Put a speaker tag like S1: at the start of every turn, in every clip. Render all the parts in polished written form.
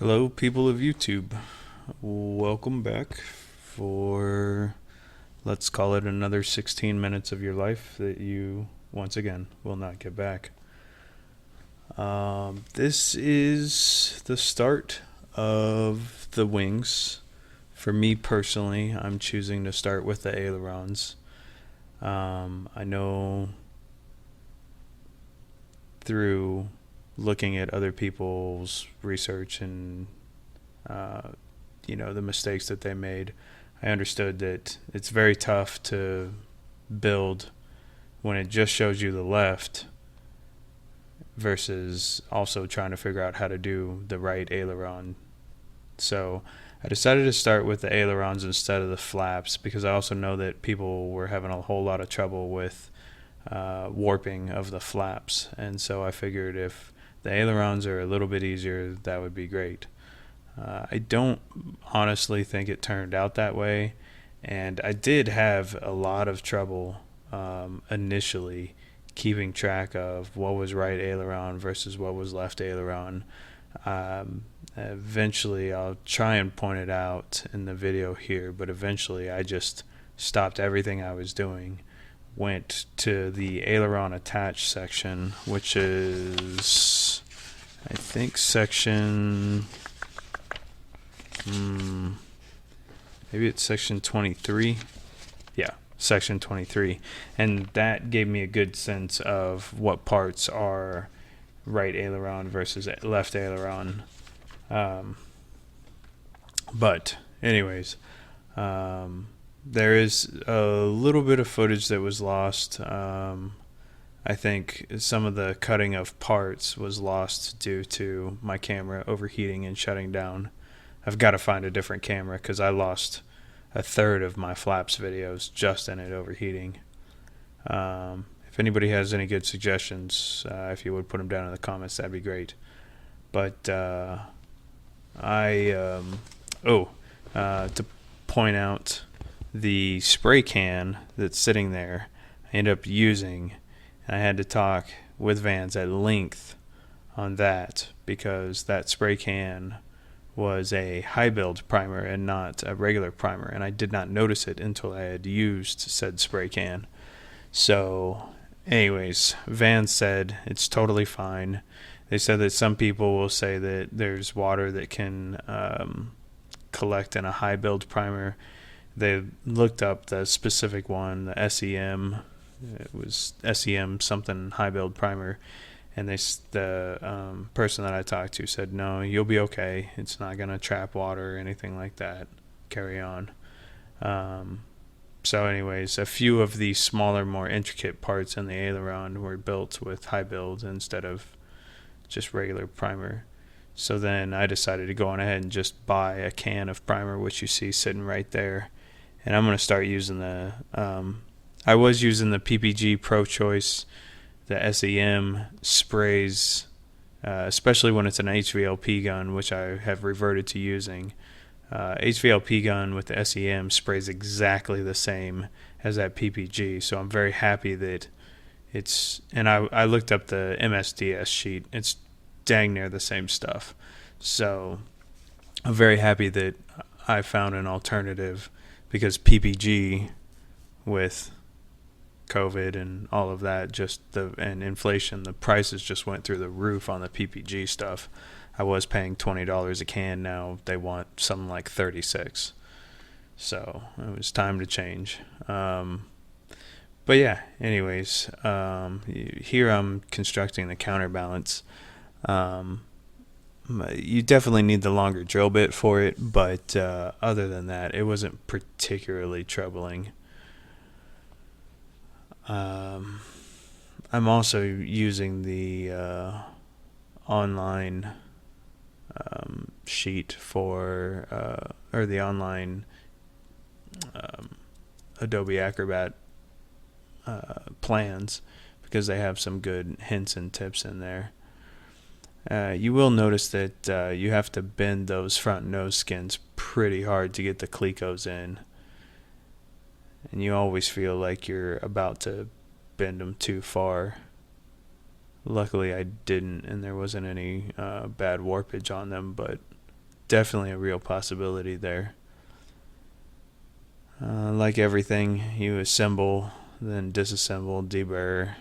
S1: Hello, people of YouTube. Welcome back for, let's call it, another 16 minutes of your life that you, once again, will not get back. This is the start of the wings. For me personally, I'm choosing to start with the ailerons. I know through looking at other people's research and the mistakes that they made, I understood that it's very tough to build when it just shows you the left versus also trying to figure out how to do the right aileron. So I decided to start with the ailerons instead of the flaps because I also know that people were having a whole lot of trouble with warping of the flaps, and so I figured if the ailerons are a little bit easier, that would be great. I don't honestly think it turned out that way, and I did have a lot of trouble initially keeping track of what was right aileron versus what was left aileron. Eventually, I'll try and point it out in the video here, but eventually I just stopped everything I was doing, went to the aileron attach section, which is, I think, section, maybe it's section 23. Yeah, section 23. And that gave me a good sense of what parts are right aileron versus left aileron. But anyways, there is a little bit of footage that was lost. I think some of the cutting of parts was lost due to my camera overheating and shutting down. I've got to find a different camera because I lost a third of my flaps videos just in it overheating. If anybody has any good suggestions, if you would put them down in the comments, that'd be great. But to point out the spray can that's sitting there, I ended up using, and I had to talk with Vans at length on that because that spray can was a high build primer and not a regular primer, and I did not notice it until I had used said spray can. So anyways, Vans said it's totally fine. They said that some people will say that there's water that can collect in a high build primer. They looked up the specific one, the SEM. It was SEM something high build primer, and the person that I talked to said, no, you'll be okay. It's not going to trap water or anything like that. Carry on. So anyways, a few of the smaller, more intricate parts in the aileron were built with high build instead of just regular primer. So then I decided to go on ahead and just buy a can of primer, which you see sitting right there. And I'm going to start using the, I was using the PPG Pro Choice, the SEM sprays, especially when it's an HVLP gun, which I have reverted to using. HVLP gun with the SEM sprays exactly the same as that PPG, so I'm very happy that it's, and I looked up the MSDS sheet, it's dang near the same stuff. So I'm very happy that I found an alternative because PPG with COVID and all of that, and inflation, the prices just went through the roof on the PPG stuff. I was paying $20 a can. Now they want something like $36. So it was time to change. But yeah, anyways, here I'm constructing the counterbalance. You definitely need the longer drill bit for it, but other than that, it wasn't particularly troubling. I'm also using the online sheet for, or the online Adobe Acrobat plans because they have some good hints and tips in there. You will notice that you have to bend those front nose skins pretty hard to get the clecos in. And you always feel like you're about to bend them too far. Luckily I didn't, and there wasn't any bad warpage on them, but definitely a real possibility there. Like everything, you assemble, then disassemble, deburr.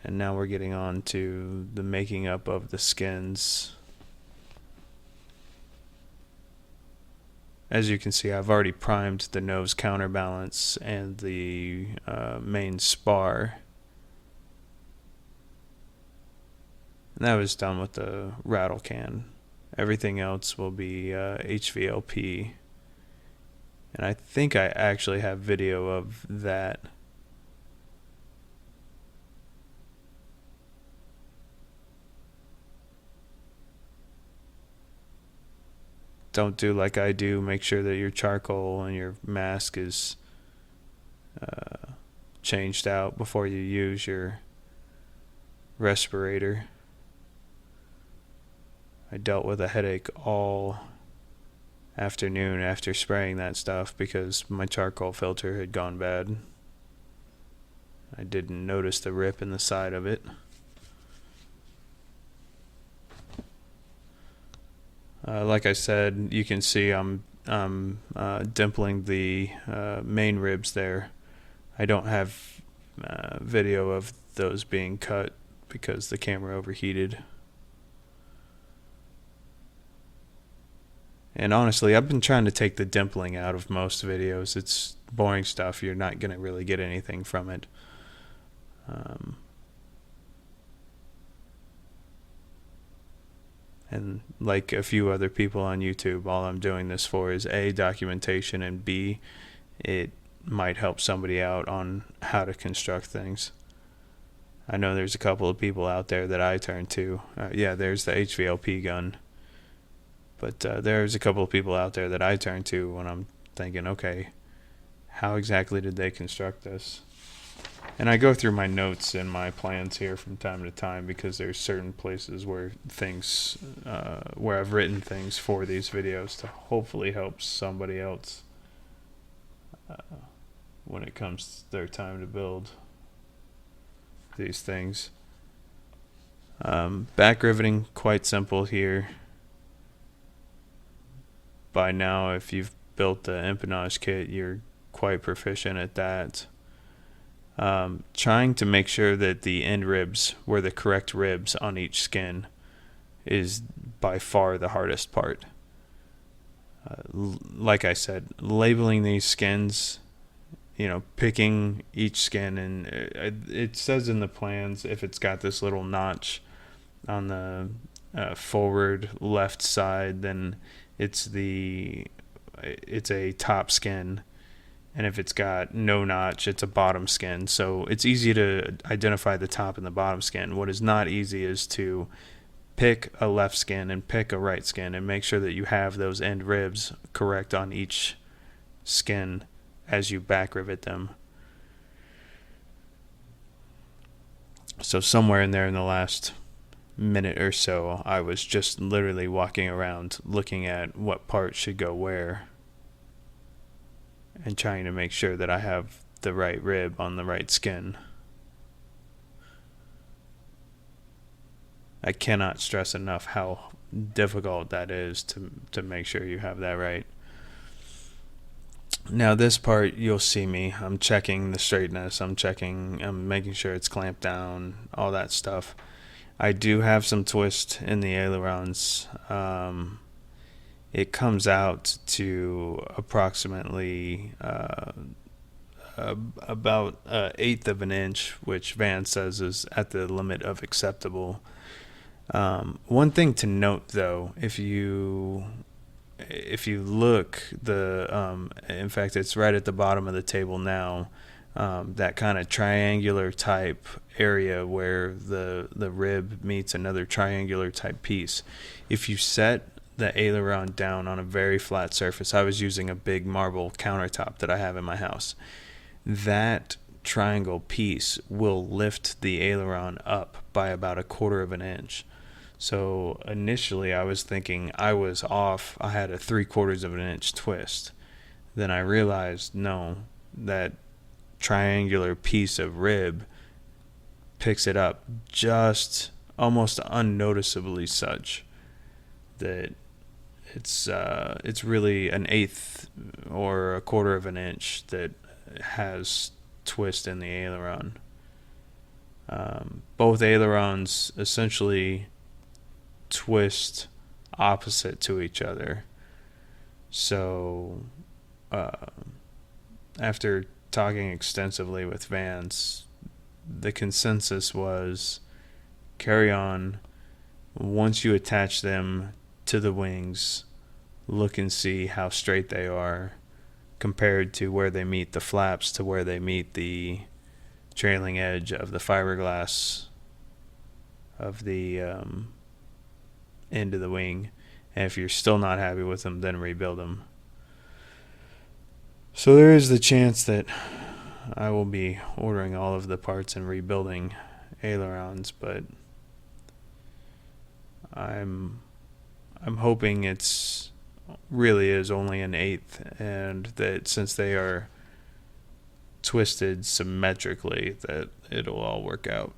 S1: And now we're getting on to the making up of the skins. As you can see, I've already primed the nose counterbalance and the main spar. And that was done with the rattle can. Everything else will be HVLP. And I think I actually have video of that. Don't do like I do. Make sure that your charcoal and your mask is changed out before you use your respirator. I dealt with a headache all afternoon after spraying that stuff because my charcoal filter had gone bad. I didn't notice the rip in the side of it. Like I said, you can see I'm dimpling the main ribs there. I don't have video of those being cut because the camera overheated. And honestly, I've been trying to take the dimpling out of most videos. It's boring stuff. You're not going to really get anything from it. And like a few other people on YouTube, all I'm doing this for is A, documentation, and B, it might help somebody out on how to construct things. I know there's a couple of people out there that I turn to. Yeah, there's the HVLP gun. But there's a couple of people out there that I turn to when I'm thinking, okay, how exactly did they construct this? And I go through my notes and my plans here from time to time because there's certain places where things, where I've written things for these videos to hopefully help somebody else when it comes to their time to build these things. Back riveting, quite simple here. By now, if you've built the empennage kit, you're quite proficient at that. Trying to make sure that the end ribs were the correct ribs on each skin is by far the hardest part. Like I said, labeling these skins, picking each skin, and it says in the plans if it's got this little notch on the forward left side, then it's a top skin, and if it's got no notch, it's a bottom skin. So it's easy to identify the top and the bottom skin. What is not easy is to pick a left skin and pick a right skin and make sure that you have those end ribs correct on each skin as you back rivet them. So somewhere in there in the last minute or so, I was just literally walking around looking at what part should go where and trying to make sure that I have the right rib on the right skin. I cannot stress enough how difficult that is to make sure you have that right. Now this part, you'll see me. I'm checking the straightness. I'm making sure it's clamped down, all that stuff. I do have some twist in the ailerons. It comes out to approximately about 1/8 of an inch, which Van says is at the limit of acceptable. One thing to note, though, if you look, in fact, it's right at the bottom of the table now. That kind of triangular type area where the rib meets another triangular type piece. If you set the aileron down on a very flat surface, I was using a big marble countertop that I have in my house, that triangle piece will lift the aileron up by about 1/4 of an inch. So initially I was thinking I was off. I had a 3/4 of an inch twist. Then I realized, no, that triangular piece of rib picks it up just almost unnoticeably such. that it's really an eighth or a quarter of an inch that has twist in the aileron. Both ailerons essentially twist opposite to each other. So after talking extensively with Vance, the consensus was carry on. Once you attach them to the wings, look and see how straight they are compared to where they meet the flaps to where they meet the trailing edge of the fiberglass of the end of the wing. And if you're still not happy with them, then rebuild them. So there is the chance that I will be ordering all of the parts and rebuilding ailerons, but I'm hoping it's really is only an eighth, and that since they are twisted symmetrically, that it'll all work out.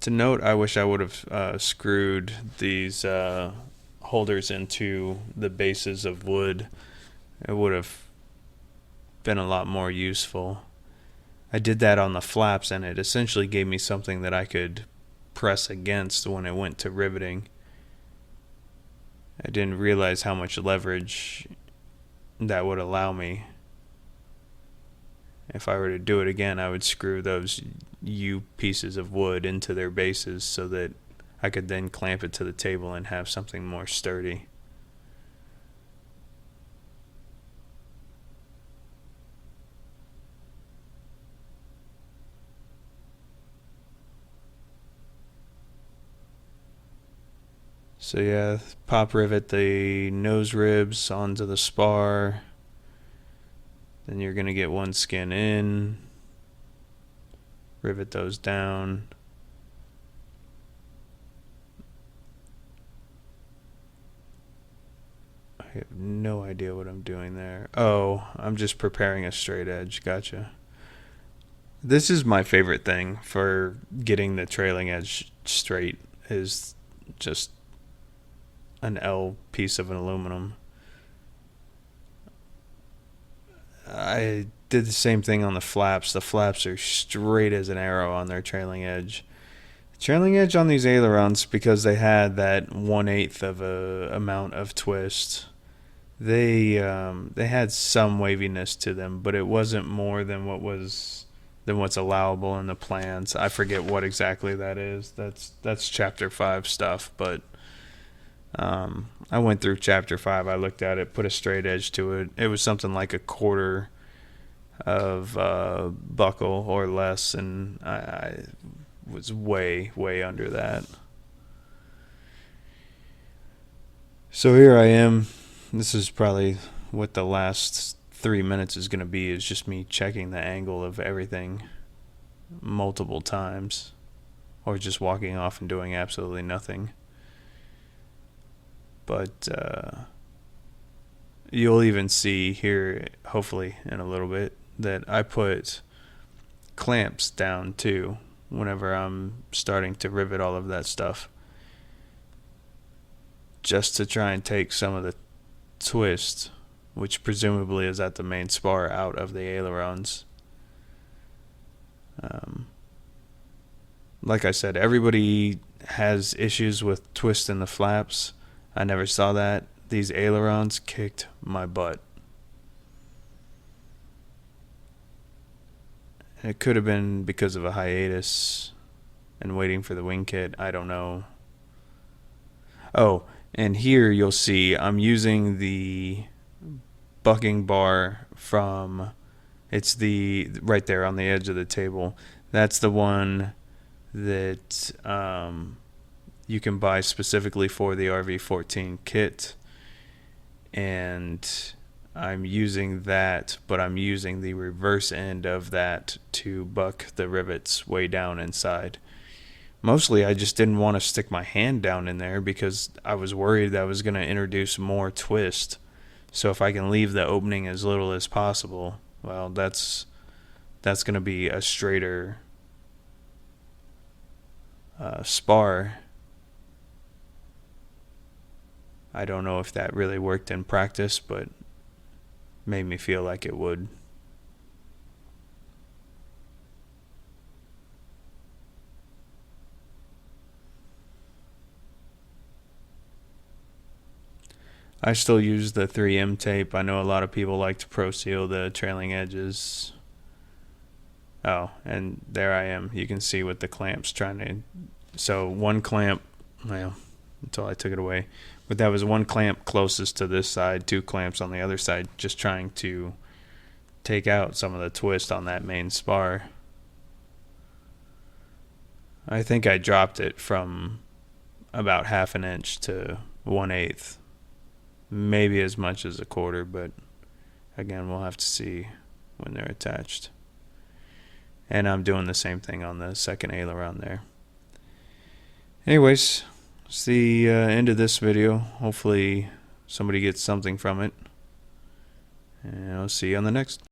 S1: To note, I wish I would have screwed these holders into the bases of wood. It would have been a lot more useful. I did that on the flaps, and it essentially gave me something that I could press against when it went to riveting. I didn't realize how much leverage that would allow me. If I were to do it again, I would screw those U pieces of wood into their bases so that I could then clamp it to the table and have something more sturdy. So yeah, pop rivet the nose ribs onto the spar. Then you're going to get one skin in, rivet those down. I have no idea what I'm doing there. Oh, I'm just preparing a straight edge. Gotcha. This is my favorite thing for getting the trailing edge straight, is just an L piece of an aluminum. I did the same thing on the flaps. The flaps are straight as an arrow on their trailing edge. The trailing edge on these ailerons, because they had that 1/8 of a amount of twist, they had some waviness to them, but it wasn't more than what's allowable in the plans. I forget what exactly that is. That's chapter 5 stuff, but I went through chapter 5. I looked at it, put a straight edge to it. It was something like a quarter of buckle or less, and I was way under that. So here I am. This is probably what the last 3 minutes is going to be, is just me checking the angle of everything multiple times, or just walking off and doing absolutely nothing. But you'll even see here, hopefully in a little bit, that I put clamps down too whenever I'm starting to rivet all of that stuff, just to try and take some of the twist, which presumably is at the main spar, out of the ailerons. Like I said, everybody has issues with twist in the flaps. I never saw that. These ailerons kicked my butt. It could have been because of a hiatus and waiting for the wing kit. I don't know. Oh, and here you'll see I'm using the bucking bar from, it's the right there on the edge of the table. That's the one that you can buy specifically for the RV14 kit, and I'm using that, but I'm using the reverse end of that to buck the rivets way down inside. Mostly I just didn't want to stick my hand down in there because I was worried that I was going to introduce more twist. So if I can leave the opening as little as possible, well, that's going to be a straighter spar. I don't know if that really worked in practice, but made me feel like it would. I still use the 3M tape. I know a lot of people like to pro seal the trailing edges. Oh, and there I am. You can see with the clamps trying to... So one clamp, well, until I took it away. But that was one clamp closest to this side, 2 clamps on the other side, just trying to take out some of the twist on that main spar. I think I dropped it from about 1/2 inch to 1/8. Maybe as much as 1/4, but again, we'll have to see when they're attached. And I'm doing the same thing on the second aileron there. Anyways, it's the end of this video. Hopefully somebody gets something from it. And I'll see you on the next.